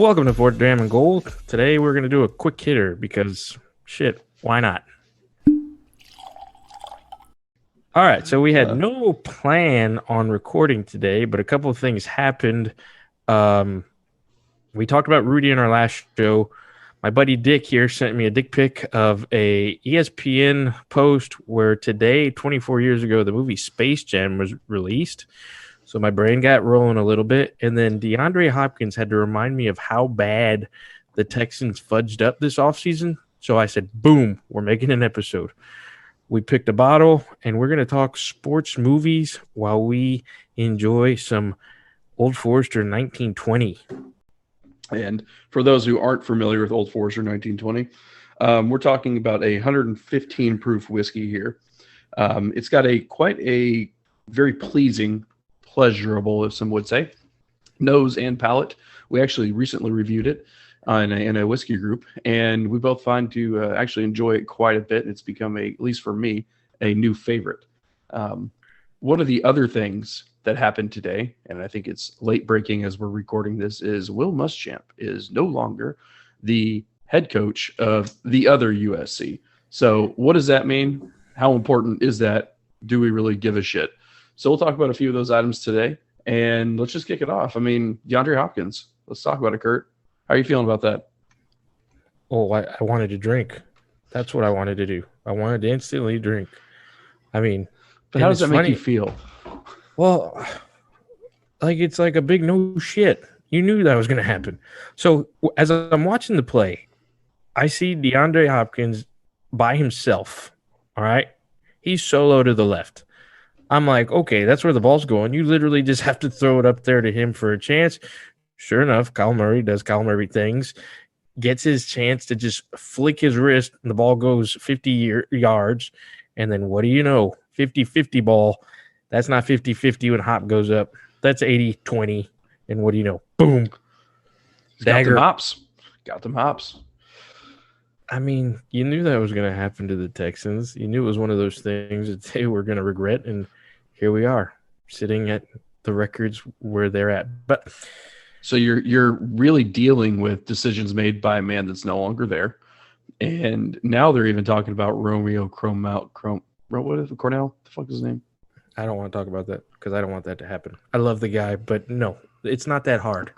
Welcome to Fort Damn and Gold. Today we're going to do a quick hitter because, shit, why not? All right, so we had no plan on recording today, but a couple of things happened. We talked about Rudy in our last show. My buddy Dick here sent me a dick pic of a ESPN post where today, 24 years ago, the movie Space Jam was released. So my brain got rolling a little bit. And then DeAndre Hopkins had to remind me of how bad the Texans fudged up this offseason. So I said, boom, we're making an episode. We picked a bottle, and we're going to talk sports movies while we enjoy some Old Forrester 1920. And for those who aren't familiar with Old Forrester 1920, we're talking about a 115 proof whiskey here. It's got quite a very pleasing, pleasurable, if some would say, nose and palate. We actually recently reviewed it in a whiskey group, and we both find to actually enjoy it quite a bit. It's become, at least for me, a new favorite. One of the other things that happened today, and I think it's late breaking as we're recording this, is Will Muschamp is no longer the head coach of the other USC. So what does that mean? How important is that? Do we really give a shit? So we'll talk about a few of those items today, and let's just kick it off. I mean, DeAndre Hopkins, let's talk about it, Kurt. How are you feeling about that? Oh, I wanted to drink. That's what I wanted to do. I wanted to instantly drink. I mean, but how does that make you feel? Well, like it's like a big no shit. You knew that was going to happen. So as I'm watching the play, I see DeAndre Hopkins by himself. All right. He's solo to the left. I'm like, okay, that's where the ball's going. You literally just have to throw it up there to him for a chance. Sure enough, Kyle Murray does Kyle Murray things, gets his chance to just flick his wrist, and the ball goes 50 yards. And then what do you know? 50-50 ball. That's not 50-50 when Hop goes up. That's 80-20. And what do you know? Boom. Dagger. Got them hops. I mean, you knew that was going to happen to the Texans. You knew it was one of those things that they were going to regret. And here we are, sitting at the records where they're at. But so you're really dealing with decisions made by a man that's no longer there. And now they're even talking about Romeo Cornell. What is it? Cornell? The fuck is his name? I don't want to talk about that because I don't want that to happen. I love the guy, but no, it's not that hard.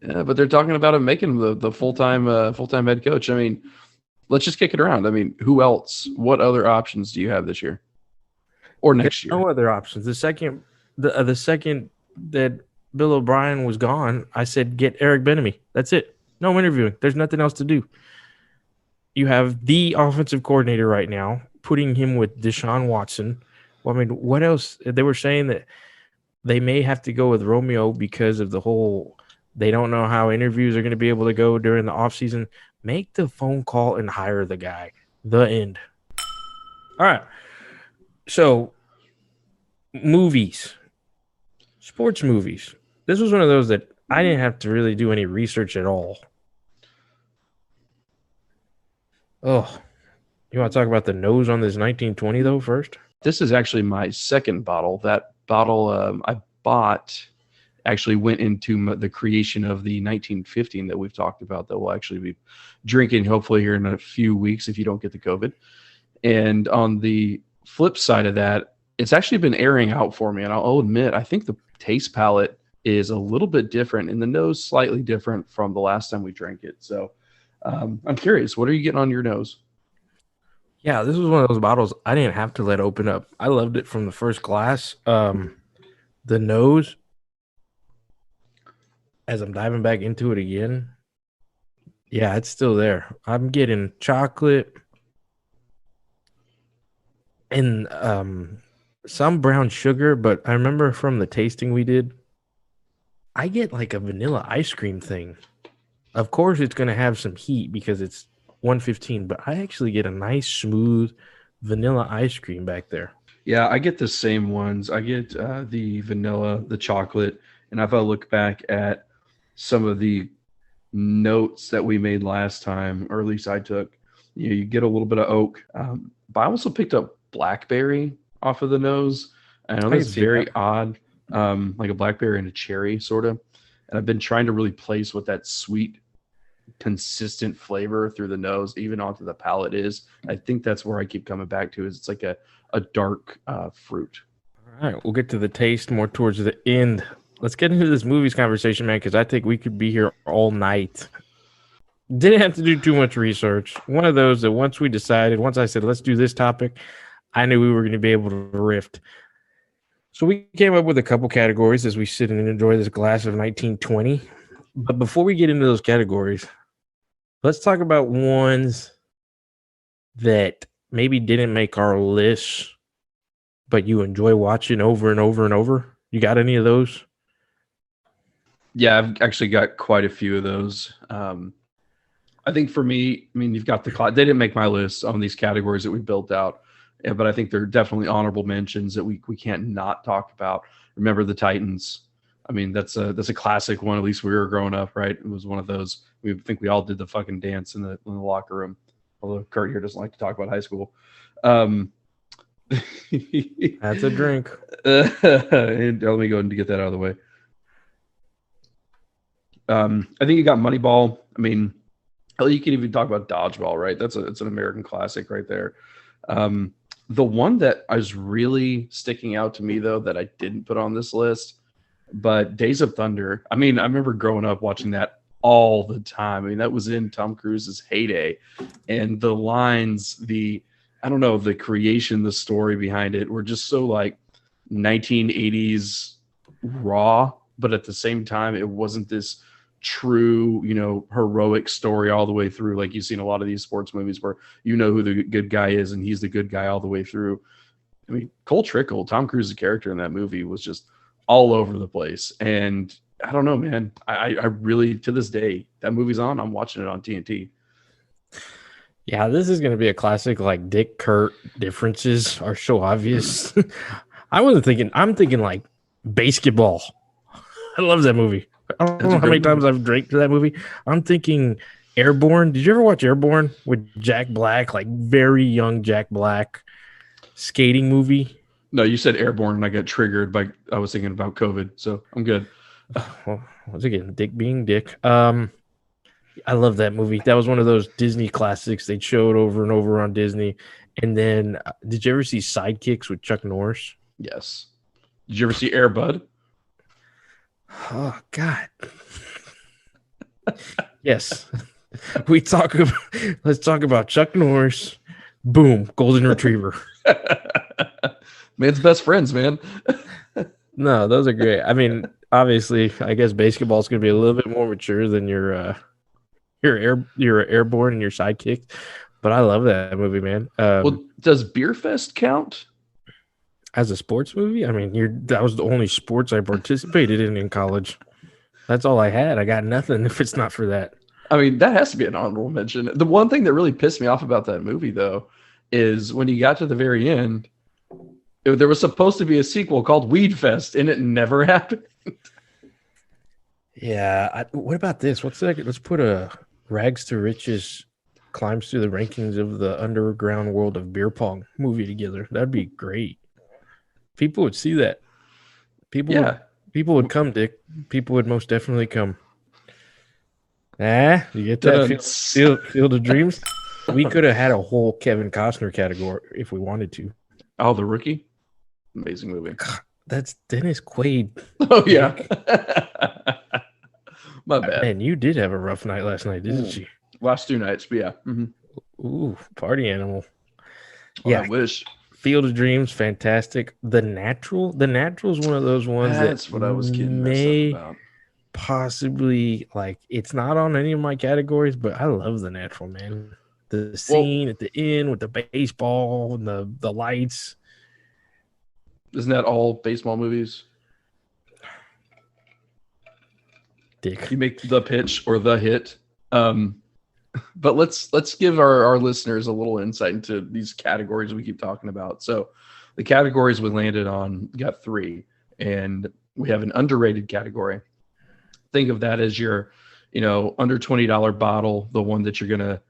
Yeah, but they're talking about him making him the full-time head coach. I mean, let's just kick it around. I mean, who else? What other options do you have this year or next year? No other options. The second that Bill O'Brien was gone, I said, get Eric Bieniemy. That's it. No interviewing. There's nothing else to do. You have the offensive coordinator right now, putting him with Deshaun Watson. Well, I mean, what else? They were saying that they may have to go with Romeo because of the whole they don't know how interviews are going to be able to go during the offseason. Make the phone call and hire the guy. The end. All right. So, movies. Sports movies. This was one of those that I didn't have to really do any research at all. Oh, you want to talk about the nose on this 1920, though, first? This is actually my second bottle. That bottle I bought actually went into the creation of the 1915 that we've talked about that we'll actually be drinking hopefully here in a few weeks if you don't get the COVID. And on the flip side of that, it's actually been airing out for me. And I'll admit, I think the taste palette is a little bit different and the nose slightly different from the last time we drank it. So I'm curious, what are you getting on your nose? Yeah, this was one of those bottles I didn't have to let open up. I loved it from the first glass. The nose, as I'm diving back into it again, yeah, it's still there. I'm getting chocolate and some brown sugar, but I remember from the tasting we did, I get like a vanilla ice cream thing. Of course, it's going to have some heat because it's 115, but I actually get a nice, smooth vanilla ice cream back there. Yeah, I get the same ones. I get the vanilla, the chocolate, and if I look back at some of the notes that we made last time, or at least I took, you get a little bit of oak. But I also picked up blackberry off of the nose. I know that's very odd, like a blackberry and a cherry, sort of. and I've been trying to really place what that sweet, consistent flavor through the nose, even onto the palate is. I think that's where I keep coming back to. Is it's like a dark fruit. All right, we'll get to the taste more towards the end. Let's get into this movies conversation, man, because I think we could be here all night. Didn't have to do too much research. One of those that once I said, let's do this topic, I knew we were going to be able to rift. So we came up with a couple categories as we sit and enjoy this glass of 1920. But before we get into those categories, let's talk about ones that maybe didn't make our list, but you enjoy watching over and over and over. You got any of those? Yeah, I've actually got quite a few of those. I think for me, I mean, you've got they didn't make my list on these categories that we built out, but I think they're definitely honorable mentions that we can't not talk about. Remember the Titans. I mean, that's a classic one. At least we were growing up, right? It was one of those. We think we all did the fucking dance in the locker room. Although Kurt here doesn't like to talk about high school. That's a drink. And let me go ahead and get that out of the way. I think you got Moneyball. I mean, hell, you can even talk about Dodgeball, right? It's an American classic right there. The one that is really sticking out to me, though, that I didn't put on this list, but Days of Thunder. I mean, I remember growing up watching that all the time. I mean, that was in Tom Cruise's heyday, and the lines, the creation, the story behind it were just so like 1980s raw, but at the same time, it wasn't this true, heroic story all the way through. Like you've seen a lot of these sports movies where who the good guy is and he's the good guy all the way through. I mean, Cole Trickle, Tom Cruise's character in that movie, was just all over the place. And I don't know, man. I really, to this day, that movie's on. I'm watching it on TNT. Yeah, this is going to be a classic. Like Dick Kurt differences are so obvious. I'm thinking like basketball. I love that movie. I don't know how many times I've drank to that movie. I'm thinking Airborne. Did you ever watch Airborne with Jack Black? Like very young Jack Black skating movie. No, you said Airborne and I got triggered by I was thinking about COVID, so I'm good. Well, once again, Dick being Dick. I love that movie. That was one of those Disney classics they showed over and over on Disney. And then, did you ever see Sidekicks with Chuck Norris? Yes. Did you ever see Air Bud? Oh God. Yes. Let's talk about Chuck Norris. Boom, golden retriever. Man's best friends, man. No, those are great. I mean, obviously, I guess basketball is going to be a little bit more mature than your Airborne and your Sidekick, but I love that movie, man. Well, does Beer Fest count as a sports movie? I mean, that was the only sports I participated in college. That's all I had. I got nothing if it's not for that. I mean, that has to be an honorable mention. The one thing that really pissed me off about that movie, though, is when you got to the very end, there was supposed to be a sequel called Weed Fest, and it never happened. Yeah. What about this? Let's put a Rags to Riches climbs through the rankings of the underground world of beer pong movie together. That'd be great. People would see that. People would come, Dick. People would most definitely come. You get that Field of Dreams? We could have had a whole Kevin Costner category if we wanted to. Oh, The Rookie? Amazing movie. God, that's Dennis Quaid. Oh, yeah. My bad. Man, you did have a rough night last night, didn't you? Last 2 nights, but yeah. Mm-hmm. Ooh, party animal. Oh, yeah. I wish. Field of Dreams, fantastic. The Natural is one of those ones that's what I was kidding about. Possibly, like, it's not on any of my categories, but I love The Natural, man. The scene at the end with the baseball and the lights. Isn't that all baseball movies? Dick. You make the pitch or the hit. But let's give our listeners a little insight into these categories we keep talking about. So the categories we landed on, we got 3, and we have an underrated category. Think of that as your, under $20 bottle, the one that you're gonna,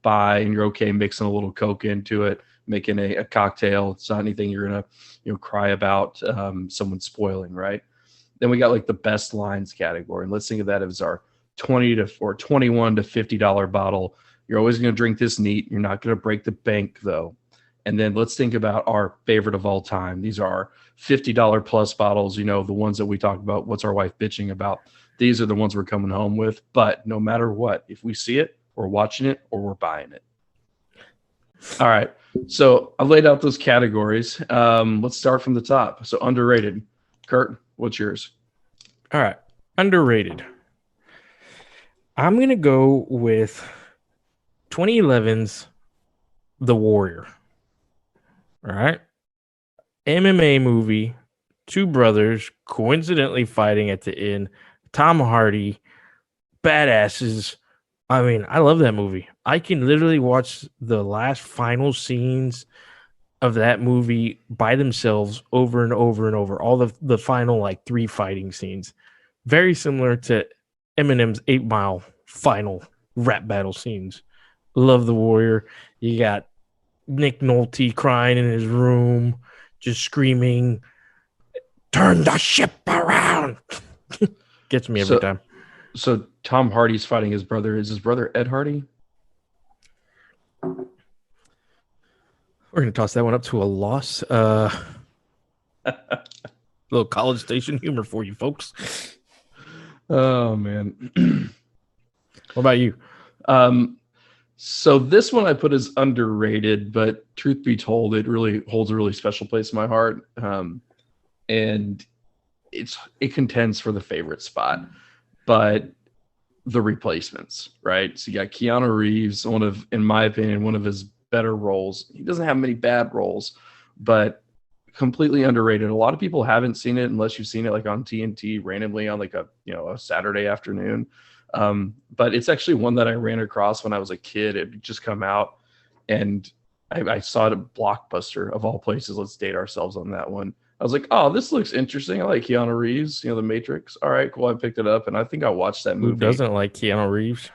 buy, and you're okay mixing a little Coke into it, making a cocktail. It's not anything you're gonna, cry about someone spoiling, right? Then we got like the best lines category. And let's think of that as our 20 to or 21 to $50 bottle. You're always going to drink this neat. You're not going to break the bank though. And then let's think about our favorite of all time. These are $50 plus bottles, the ones that we talk about. What's our wife bitching about? These are the ones we're coming home with. But no matter what, if we see it, we're watching it or we're buying it. All right. So I laid out those categories. Let's start from the top. So underrated. Kurt, what's yours? All right. Underrated. I'm going to go with 2011's The Warrior. All right. MMA movie, two brothers coincidentally fighting at the end. Tom Hardy, badasses. I mean, I love that movie. I can literally watch the last final scenes of that movie by themselves over and over and over. All the final like 3 fighting scenes. Very similar to Eminem's 8 Mile final rap battle scenes. Love The Warrior. You got Nick Nolte crying in his room, just screaming, "Turn the ship around." Gets me every time. So Tom Hardy's fighting his brother. Is his brother Ed Hardy? We're going to toss that one up to a loss. Little College Station humor for you folks. Oh, man. What about you? So this one I put as underrated, but truth be told, it really holds a really special place in my heart. And it contends for the favorite spot. But the Replacements, right? So you got Keanu Reeves, in my opinion, one of his better roles. He doesn't have many bad roles, but completely underrated. A lot of people haven't seen it unless you've seen it like on TNT randomly on like a Saturday afternoon. But it's actually one that I ran across when I was a kid. It had just come out, and I saw it at Blockbuster of all places. Let's date ourselves on that one. I was like, oh, this looks interesting. I like Keanu Reeves, The Matrix. All right, cool. I picked it up, and I think I watched that movie. Who doesn't like Keanu Reeves?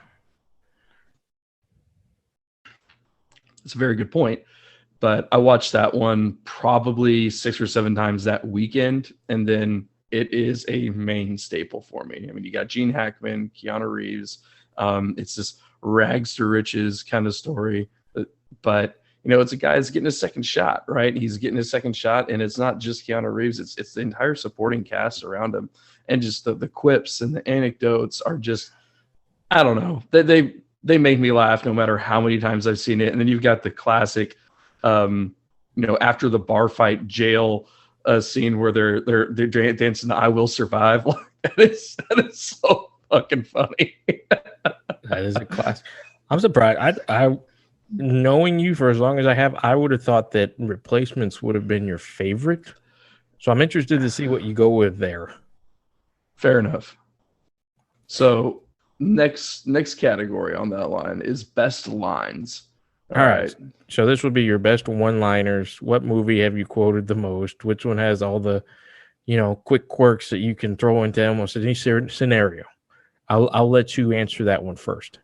It's a very good point. But I watched that one probably 6 or 7 times that weekend, and then it is a main staple for me. I mean, you got Gene Hackman, Keanu Reeves. It's this rags to riches kind of story. But it's a guy that's getting his second shot, right? He's getting his second shot, and it's not just Keanu Reeves. It's the entire supporting cast around him. And just the quips and the anecdotes are just, I don't know. They make me laugh no matter how many times I've seen it. And then you've got the classic, after the bar fight jail scene where they're dancing the "I Will Survive." that is so fucking funny. That is a class. I'm surprised. I knowing you for as long as I have, I would have thought that Replacements would have been your favorite. So I'm interested to see what you go with there. Fair enough. So next category on that line is best lines. All right. So this would be your best one-liners. What movie have you quoted the most? Which one has all the, quick quirks that you can throw into almost any scenario? I'll let you answer that one first.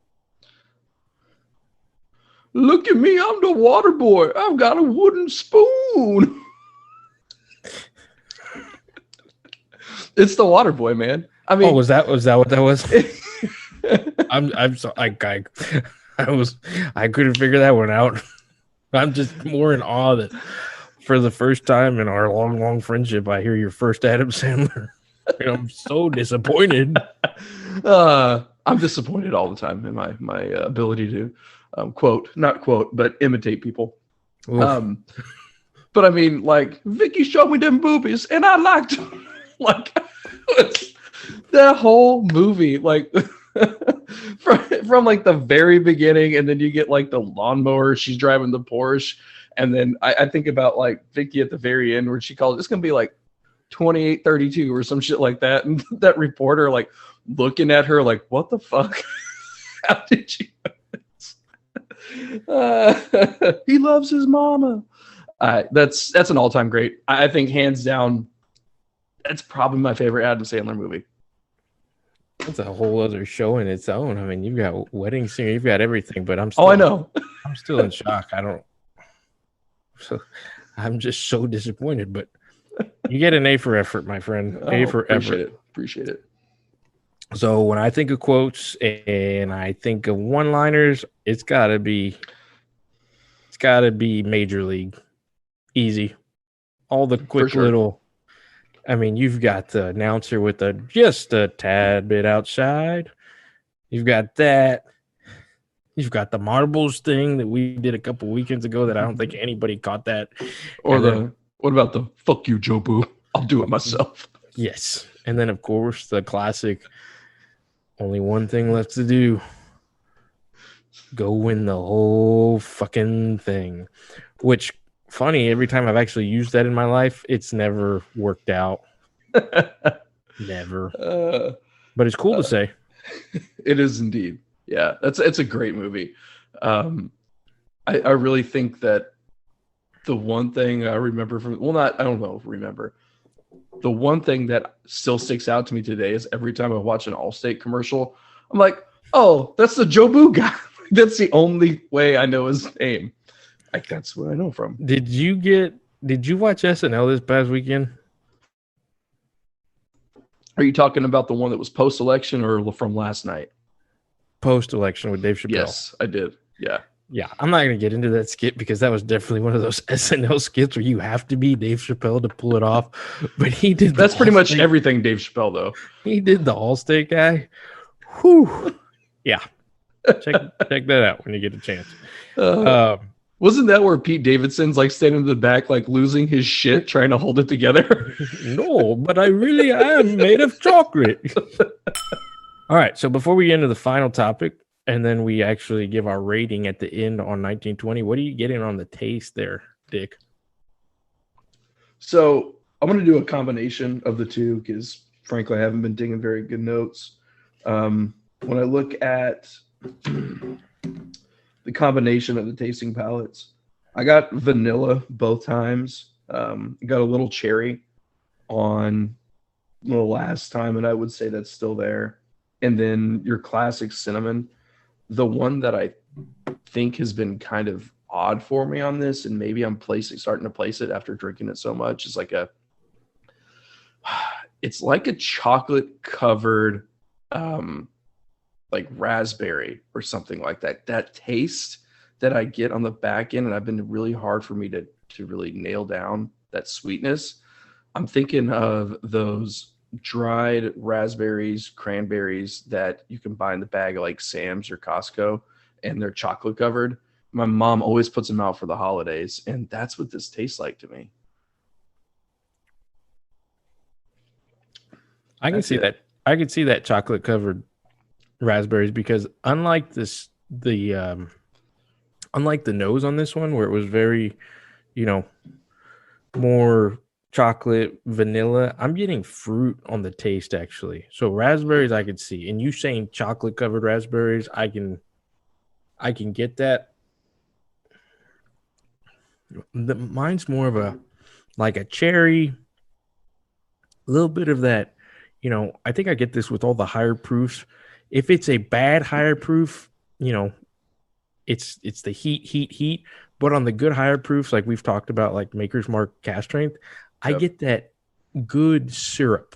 Look at me, I'm the water boy. I've got a wooden spoon. It's the water boy, man. I mean, was that what that was? I'm so I couldn't figure that one out. I'm just more in awe that for the first time in our long friendship, I hear your first Adam Sandler. And I'm so disappointed. I'm disappointed all the time in my ability to not quote, but imitate people. But I mean, like, Vicky showed me them boobies, and I liked like that whole movie, like from like the very beginning, and then you get like the lawnmower, she's driving the Porsche, and then I think about like Vicky at the very end where she called it's gonna be like 28:32 or some shit like that, and that reporter like looking at her like, what the fuck? How did you know this? He loves his mama. That's an all-time great. I think hands down, that's probably my favorite Adam Sandler movie. That's a whole other show in its own. I mean, you've got Wedding Singer, you've got everything, but I'm still in shock. I'm just so disappointed. But You get an A for effort, my friend. A for effort. Appreciate it. So when I think of quotes and I think of one-liners, it's gotta be Major League. Easy. All the quick little. I mean, you've got the announcer with just a tad bit outside. You've got that. You've got the marbles thing that we did a couple weekends ago that I don't think anybody caught that. Or what about the fuck you, Joe Boo? I'll do it myself. Yes. And then, of course, the classic, only one thing left to do. Go win the whole fucking thing. Which, funny, every time I've actually used that in my life, it's never worked out. Never. But it's cool to say. It is indeed. Yeah, it's a great movie. I really think that the one thing I remember the one thing that still sticks out to me today is every time I watch an Allstate commercial, I'm like, oh, that's the Joe Boo guy. That's the only way I know his name. Like, that's where I know from. Did you watch SNL this past weekend? Are you talking about the one that was post-election or from last night? Post-election with Dave Chappelle. Yes, I did. Yeah. Yeah, I'm not going to get into that skit because that was definitely one of those SNL skits where you have to be Dave Chappelle to pull it off. But he did. That's pretty much everything Dave Chappelle, though. He did the Allstate guy. Whew. Yeah. Check that out when you get a chance. Wasn't that where Pete Davidson's like standing in the back, like losing his shit, trying to hold it together? No, but I really am made of chocolate. All right. So before we get into the final topic, and then we actually give our rating at the end on 1920, what are you getting on the taste there, Dick? So I'm going to do a combination of the two because, frankly, I haven't been taking very good notes. When I look at the combination of the tasting palettes, I got vanilla both times. Got a little cherry on the last time, and I would say that's still there. And then your classic cinnamon. The one that I think has been kind of odd for me on this, and maybe I'm starting to place it after drinking it so much, is it's like a chocolate covered like raspberry or something like that. That taste that I get on the back end, and I've been really hard for me to really nail down that sweetness. I'm thinking of those dried raspberries, cranberries that you can buy in the bag of like Sam's or Costco, and they're chocolate covered. My mom always puts them out for the holidays, and that's what this tastes like to me. I can see that. I can see that chocolate covered raspberries because unlike the nose on this one where it was very, more chocolate, vanilla, I'm getting fruit on the taste actually. So raspberries I could see, and you saying chocolate covered raspberries, I can get that. Mine's more of a cherry, a little bit of that. I think I get this with all the higher proofs. If it's a bad higher proof, it's the heat. But on the good higher proofs, like we've talked about, like Maker's Mark cast strength, I get that good syrup,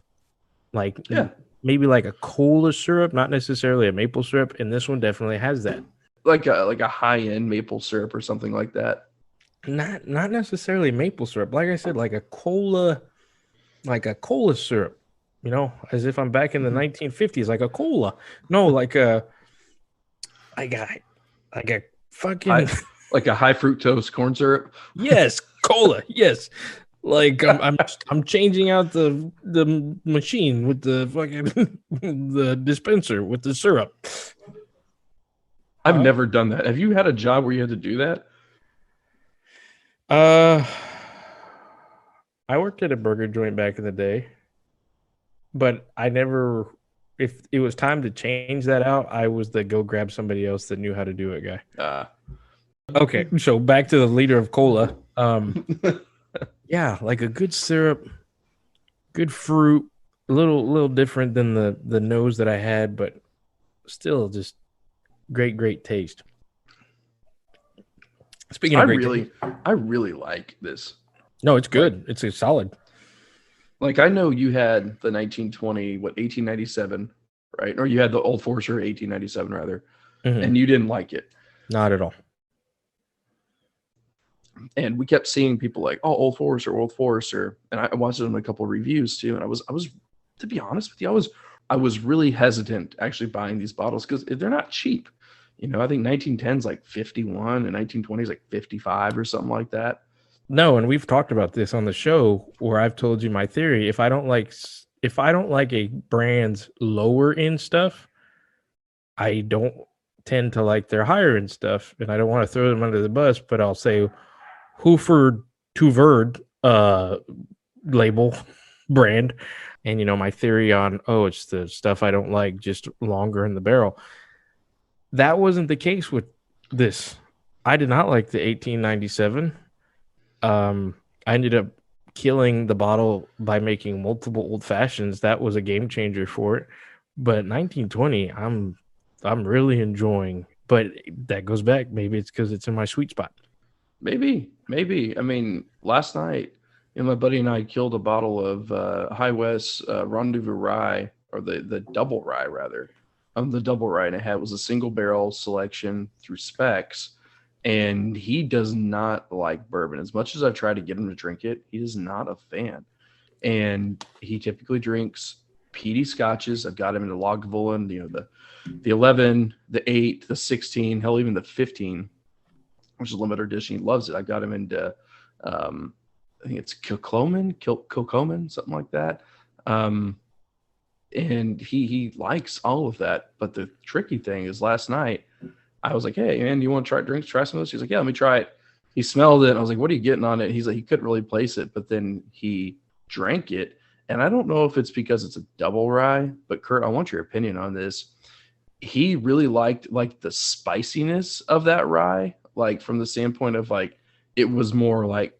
maybe like a cola syrup, not necessarily a maple syrup, and this one definitely has that. Like a high end maple syrup or something like that. Not necessarily maple syrup. Like I said, like a cola syrup. As if I'm back in the 1950s, like a cola. No, like a fucking like a high fructose corn syrup. Yes, cola. Yes. Like I'm changing out the machine with the fucking the dispenser with the syrup. I've never done that. Have you had a job where you had to do that? I worked at a burger joint back in the day, but I never. If it was time to change that out, I was the go grab somebody else that knew how to do it guy. Okay, so back to the liter of cola. Yeah, like a good syrup, good fruit, a little different than the nose that I had, but still just great taste. Speaking of I really like this. No, it's good. It's a solid. Like I know you had the 1920, 1897, right? Or you had the Old Forester 1897 rather, and you didn't like it. Not at all. And we kept seeing people like, oh, Old Forester, and I watched it in a couple of reviews too. And I was, to be honest with you, I was really hesitant actually buying these bottles because they're not cheap. You know, I think 1910 is like 51 and 1920 is like 55 or something like that. No, and we've talked about this on the show where I've told you my theory. If I don't like a brand's lower end stuff, I don't tend to like their higher end stuff, and I don't want to throw them under the bus. But I'll say Hoofer Tuverd label brand, and my theory on it's the stuff I don't like, just longer in the barrel. That wasn't the case with this. I did not like the 1897. I ended up killing the bottle by making multiple old fashions. That was a game changer for it. But 1920, I'm really enjoying. But that goes back. Maybe it's because it's in my sweet spot. Maybe. I mean, last night, my buddy and I killed a bottle of High West Rendezvous Rye, or the double rye rather. The double rye, and it was a single barrel selection through specs. And he does not like bourbon. As much as I've tried to get him to drink it, he is not a fan. And he typically drinks peaty scotches. I've got him into Lagavulin, the 11, the 8, the 16, hell, even the 15, which is a limited edition. He loves it. I got him into, I think it's Kilchoman, something like that. And he likes all of that. But the tricky thing is last night, I was like, hey, man, you want to try some of this? He's like, yeah, let me try it. He smelled it. And I was like, what are you getting on it? He's like, he couldn't really place it, but then he drank it. And I don't know if it's because it's a double rye, but Kurt, I want your opinion on this. He really liked the spiciness of that rye, like from the standpoint of like, it was more like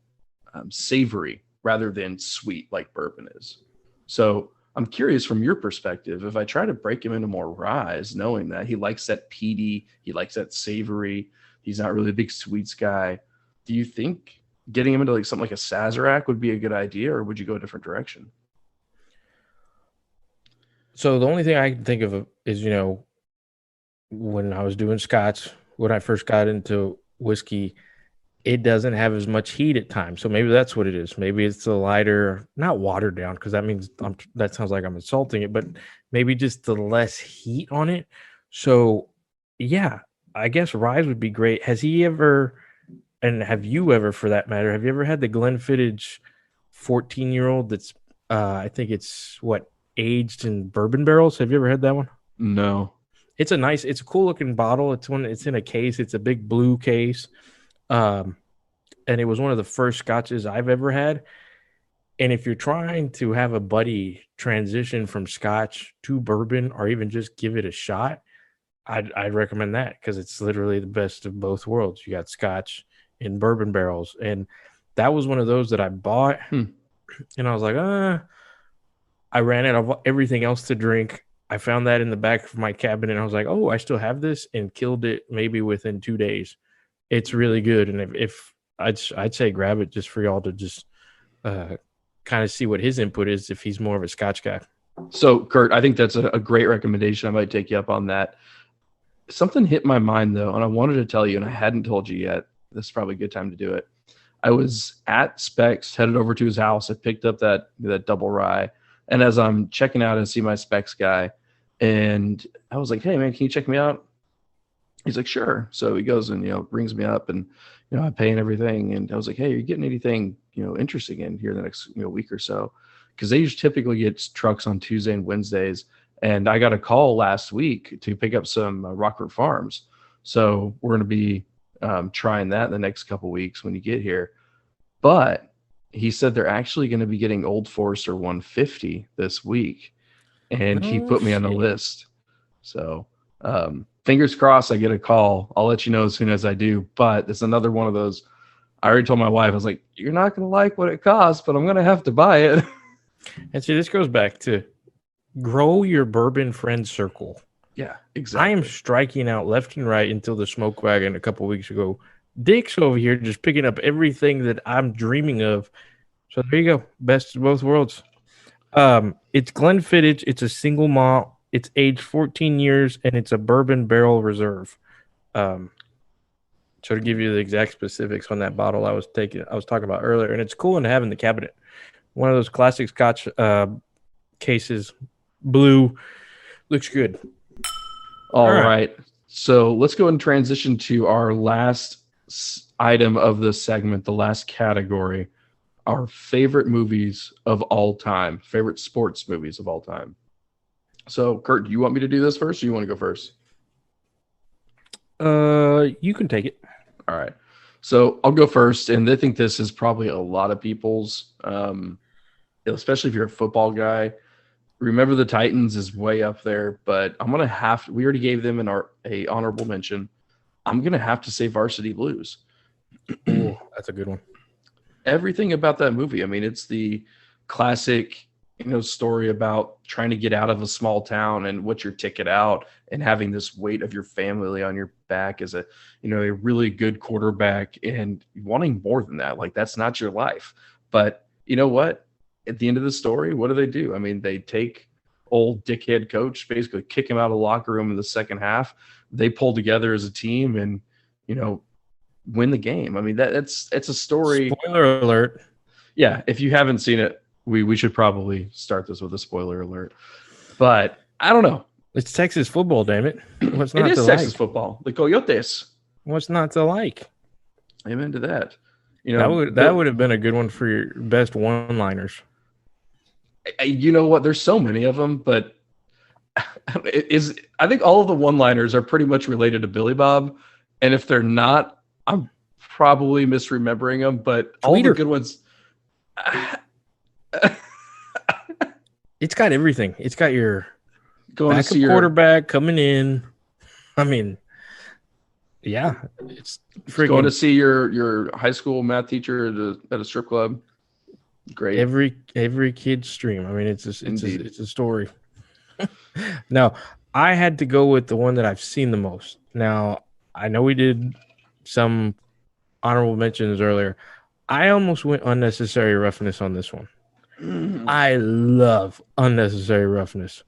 savory rather than sweet like bourbon is. So I'm curious from your perspective, if I try to break him into more ryes, knowing that he likes that peaty, he likes that savory, he's not really a big sweets guy. Do you think getting him into like something like a Sazerac would be a good idea, or would you go a different direction? So the only thing I can think of is, when I was doing scotch, when I first got into whiskey, it doesn't have as much heat at times. So maybe that's what it is. Maybe it's the lighter, not watered down, because that means that sounds like I'm insulting it, but maybe just the less heat on it. So yeah, I guess rye would be great. Has he ever, and have you ever, for that matter, have you ever had the Glenfiddich 14-year-old that's I think it's aged in bourbon barrels? Have you ever had that one? No. It's a cool looking bottle. It's in a case. It's a big blue case. And it was one of the first scotches I've ever had. And if you're trying to have a buddy transition from scotch to bourbon, or even just give it a shot, I'd recommend that, because it's literally the best of both worlds. You got scotch in bourbon barrels, and that was one of those that I bought, and I was like, I ran out of everything else to drink. I found that in the back of my cabinet, and I was like, oh, I still have this, and killed it maybe within 2 days. It's really good, and if I'd say grab it just for y'all to just kind of see what his input is, if he's more of a scotch guy. So, Kurt, I think that's a great recommendation. I might take you up on that. Something hit my mind, though, and I wanted to tell you, and I hadn't told you yet. This is probably a good time to do it. I was at Specs, headed over to his house. I picked up that double rye, and as I'm checking out, I see my Specs guy, and I was like, hey, man, can you check me out? He's like, sure. So he goes and, brings me up, and, I pay and everything. And I was like, hey, are you getting anything, interesting in here the next, week or so? Because they typically get trucks on Tuesday and Wednesdays. And I got a call last week to pick up some Rockford Farms. So we're going to be trying that in the next couple weeks when you get here. But he said they're actually going to be getting Old Forrester 150 this week. And he put me on the list. So, fingers crossed I get a call. I'll let you know as soon as I do. But it's another one of those. I already told my wife, I was like, you're not going to like what it costs, but I'm going to have to buy it. And see, this goes back to grow your bourbon friend circle. Yeah, exactly. I am striking out left and right until the smoke wagon a couple weeks ago. Dick's over here just picking up everything that I'm dreaming of. So there you go. Best of both worlds. It's Glenfiddich. It's a single malt. It's aged 14 years, and it's a bourbon barrel reserve. So to give you the exact specifics on that bottle, I was talking about earlier, and it's cool to have in the cabinet. One of those classic Scotch cases, blue, looks good. All right. So let's go and transition to our last item of this segment, the last category, our favorite movies of all time, favorite sports movies of all time. So, Kurt, do you want me to do this first, or you want to go first? You can take it. All right. So I'll go first, and I think this is probably a lot of people's, especially if you're a football guy. Remember the Titans is way up there, but I'm gonna have to. We already gave them a honorable mention. I'm gonna have to say Varsity Blues. Ooh, that's a good one. Everything about that movie. I mean, it's the classic, story about trying to get out of a small town and what's your ticket out, and having this weight of your family on your back as a really good quarterback, and wanting more than that. Like, that's not your life. But you know what? At the end of the story, what do? I mean, they take old dickhead coach, basically kick him out of the locker room in the second half. They pull together as a team and, win the game. I mean, it's a story. Spoiler alert. Yeah, if you haven't seen it, we should probably start this with a spoiler alert. But I don't know. It's Texas football, damn it. What's not to like? Texas football. The Coyotes. What's not to like? Amen to that. That would have been a good one for your best one-liners. You know what? There's so many of them, but I think all of the one-liners are pretty much related to Billy Bob, and if they're not, I'm probably misremembering them. But all the good ones. It's got everything. It's got your going backup to see quarterback coming in. I mean, yeah, it's freaking going to see your high school math teacher at a strip club. Great. Every kid's dream. I mean, it's a story. Now, I had to go with the one that I've seen the most. Now, I know we did some honorable mentions earlier. I almost went unnecessary roughness on this one. I love Unnecessary Roughness.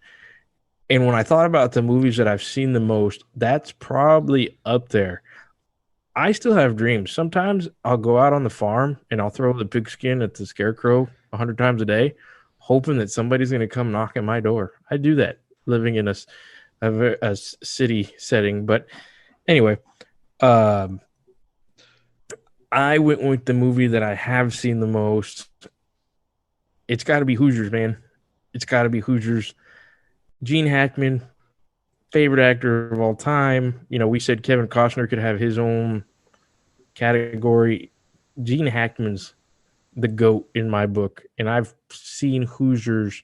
And when I thought about the movies that I've seen the most, that's probably up there. I still have dreams. Sometimes I'll go out on the farm and I'll throw the pigskin at the scarecrow 100 times a day, hoping that somebody's going to come knock at my door. I do that living in a city setting. But anyway, I went with the movie that I have seen the most. It's got to be Hoosiers, man. It's got to be Hoosiers. Gene Hackman, favorite actor of all time. We said Kevin Costner could have his own category. Gene Hackman's the GOAT in my book, and I've seen Hoosiers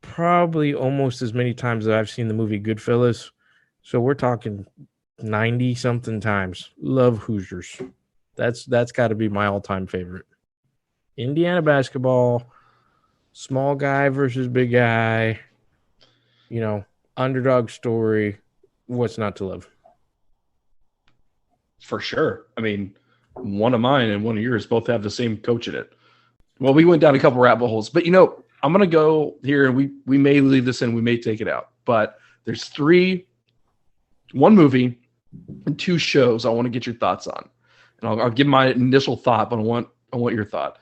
probably almost as many times as I've seen the movie Goodfellas. So we're talking 90-something times. Love Hoosiers. That's got to be my all-time favorite. Indiana basketball, small guy versus big guy, underdog story. What's not to love? For sure. I mean, one of mine and one of yours both have the same coach in it. Well, we went down a couple rabbit holes, but I'm going to go here, and we may leave this in, we may take it out, but there's one movie and 2 shows I want to get your thoughts on. And I'll give my initial thought, but I want your thought,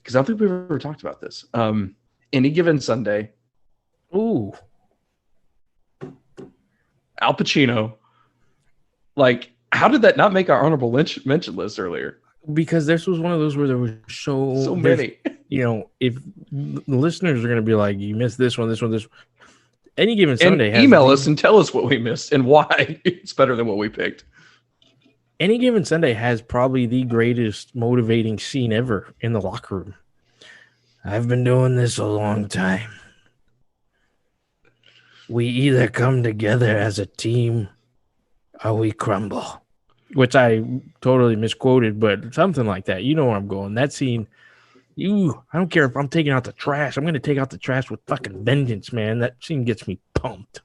because I don't think we've ever talked about this. Any Given Sunday. Ooh. Al Pacino. Like, how did that not make our honorable mention list earlier? Because this was one of those where there was so many. If the listeners are going to be like, you missed this one, this one, this one. Any Given Sunday. And email us and tell us what we missed and why it's better than what we picked. Any Given Sunday has probably the greatest motivating scene ever in the locker room. I've been doing this a long time. We either come together as a team or we crumble. Which I totally misquoted, but something like that. You know where I'm going. That scene, I don't care if I'm taking out the trash. I'm going to take out the trash with fucking vengeance, man. That scene gets me pumped.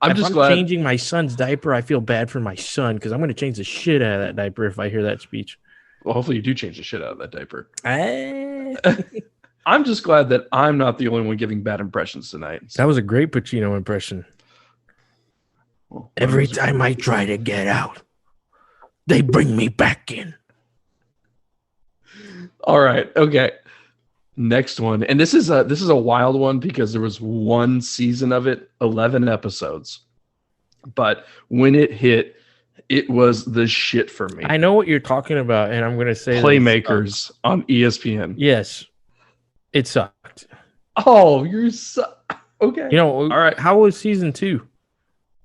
I'm changing my son's diaper, I feel bad for my son because I'm going to change the shit out of that diaper if I hear that speech. Well, hopefully you do change the shit out of that diaper. I'm just glad that I'm not the only one giving bad impressions tonight. That was a great Pacino impression. Well, Every time I try to get out, they bring me back in. All right. Okay. Next one. And this is a wild one because there was one season of it, 11 episodes. But when it hit, it was the shit for me. I know what you're talking about, and I'm going to say Playmakers on ESPN. Yes. It sucked. Oh, you're so okay. You know, all right. How was season 2?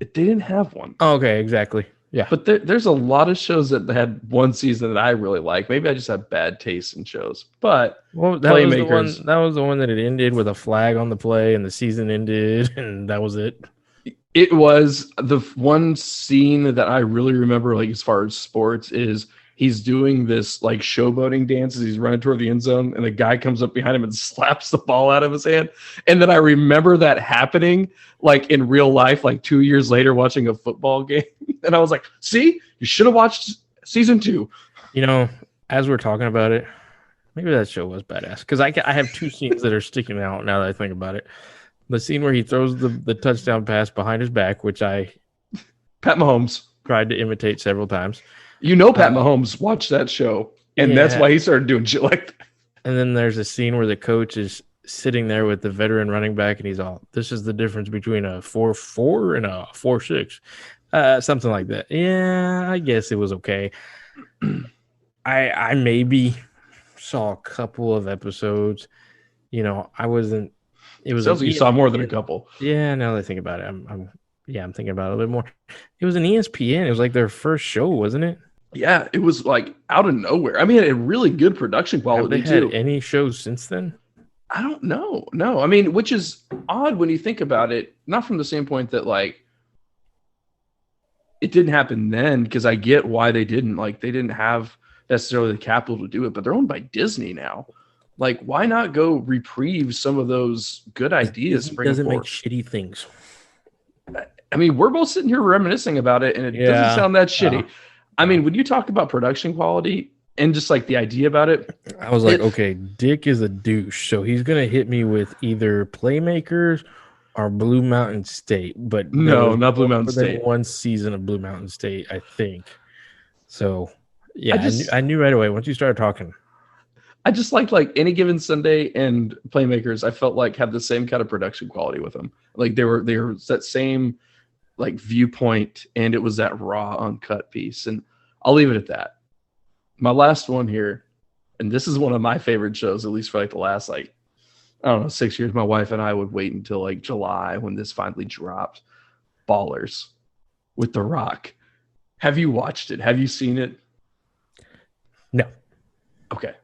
They didn't have one. Oh, okay, exactly. Yeah. But there's a lot of shows that had one season that I really like. Maybe I just have bad taste in shows. But Playmakers. That was the one that it ended with a flag on the play, and the season ended, and that was it. It was the one scene that I really remember, like as far as sports, is he's doing this like showboating dance as he's running toward the end zone, and the guy comes up behind him and slaps the ball out of his hand. And then I remember that happening like in real life, like 2 years later, watching a football game. And I was like, see, you should have watched season 2. You know, as we're talking about it, maybe that show was badass. Because I have 2 scenes that are sticking out now that I think about it. The scene where he throws the touchdown pass behind his back, which I Pat Mahomes tried to imitate several times. You know, Pat Mahomes watched that show, and that's why he started doing shit like that. And then there's a scene where the coach is sitting there with the veteran running back, and he's all, "This is the difference between a 4.4 and a 4.6," something like that. Yeah, I guess it was okay. I maybe saw a couple of episodes. You know, I wasn't. It was. Sounds like you saw more than a couple. Yeah, now that I think about it, I'm thinking about it a little bit more. It was an ESPN. It was like their first show, wasn't it? Yeah, it was like out of nowhere. I mean, it had really good production quality. Have they had any shows since then? I don't know. No, I mean, which is odd when you think about it. Not from the standpoint that like it didn't happen then, because I get why they didn't. Like they didn't have necessarily the capital to do it, but they're owned by Disney now. Like, why not go reprieve some of those good ideas? It doesn't make shitty things. I mean, we're both sitting here reminiscing about it, and it doesn't sound that shitty. I mean, when you talk about production quality and just like the idea about it, I was like, okay, Dick is a douche, so he's gonna hit me with either Playmakers or Blue Mountain State. But no, not Blue Mountain State. One season of Blue Mountain State, I think. So yeah, I knew right away once you started talking. I just like Any Given Sunday and Playmakers, I felt like had the same kind of production quality with them. Like they were that same like viewpoint, and it was that raw, uncut piece. And I'll leave it at that. My last one here, and this is one of my favorite shows, at least for like the last 6 years. My wife and I would wait until like July when this finally dropped. Ballers with The Rock. Have you watched it? Have you seen it? No. Okay.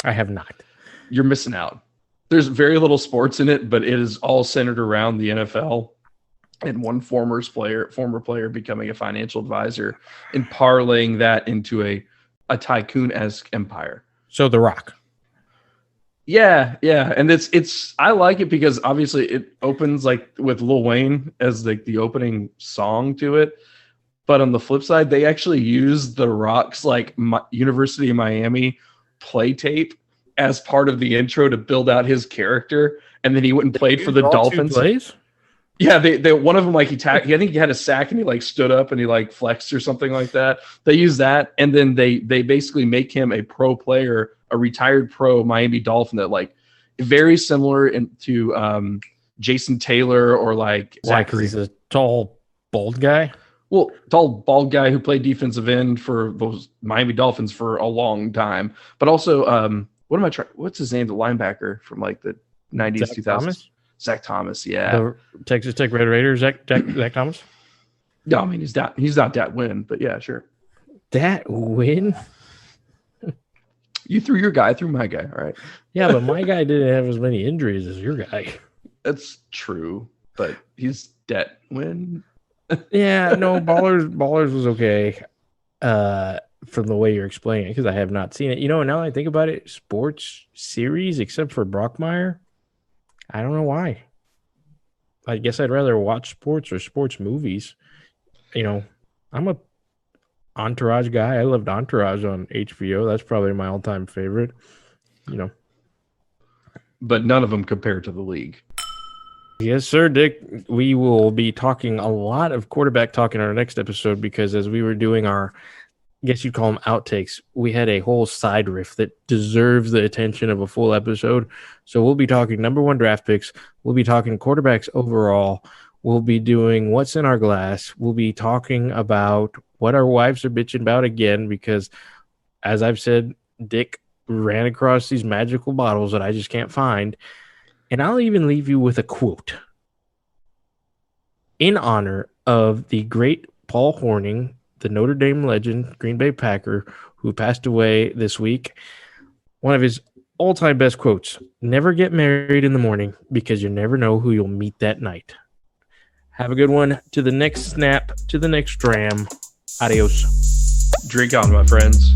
I have not. You're missing out. There's very little sports in it, but it is all centered around the NFL and one former player becoming a financial advisor and parlaying that into a tycoon-esque empire. So The Rock. Yeah. And it's I like it because obviously it opens like with Lil Wayne as like the opening song to it. But on the flip side, they actually use The Rock's like University of Miami play tape as part of the intro to build out his character, and then he went and played for the Dolphins. Plays? Yeah, they one of them like I think he had a sack and he like stood up and he like flexed or something like that. They use that, and then they basically make him a pro player, a retired pro Miami Dolphin that like very similar to Jason Taylor or like Zachary. He's a tall, bald guy. Well, tall, bald guy who played defensive end for those Miami Dolphins for a long time. But also, what's his name? The linebacker from like the 90s, 2000s? Zach Thomas, yeah. The Texas Tech Red Raiders, Zach Thomas? No, I mean, he's not that win, but yeah, sure. That win? You threw your guy, I threw my guy, all right? Yeah, but my guy didn't have as many injuries as your guy. That's true, but he's dead win. Yeah, no, Ballers was okay from the way you're explaining it, because I have not seen it. You know, now that I think about it, sports series, except for Brockmire, I don't know why. I guess I'd rather watch sports or sports movies. You know, I'm a Entourage guy. I loved Entourage on HBO. That's probably my all-time favorite. You know. but none of them compare to the league. Yes, sir, Dick. We will be talking a lot of quarterback talk in our next episode because as we were doing our, I guess you'd call them outtakes, we had a whole side riff that deserves the attention of a full episode. So we'll be talking number one draft picks. We'll be talking quarterbacks overall. We'll be doing what's in our glass. We'll be talking about what our wives are bitching about again because, as I've said, Dick ran across these magical bottles that I just can't find. And I'll even leave you with a quote in honor of the great Paul Hornung, the Notre Dame legend, Green Bay Packer, who passed away this week. One of his all-time best quotes: "Never get married in the morning because you never know who you'll meet that night." Have a good one. To the next snap, to the next dram. Adios. Drink on, my friends.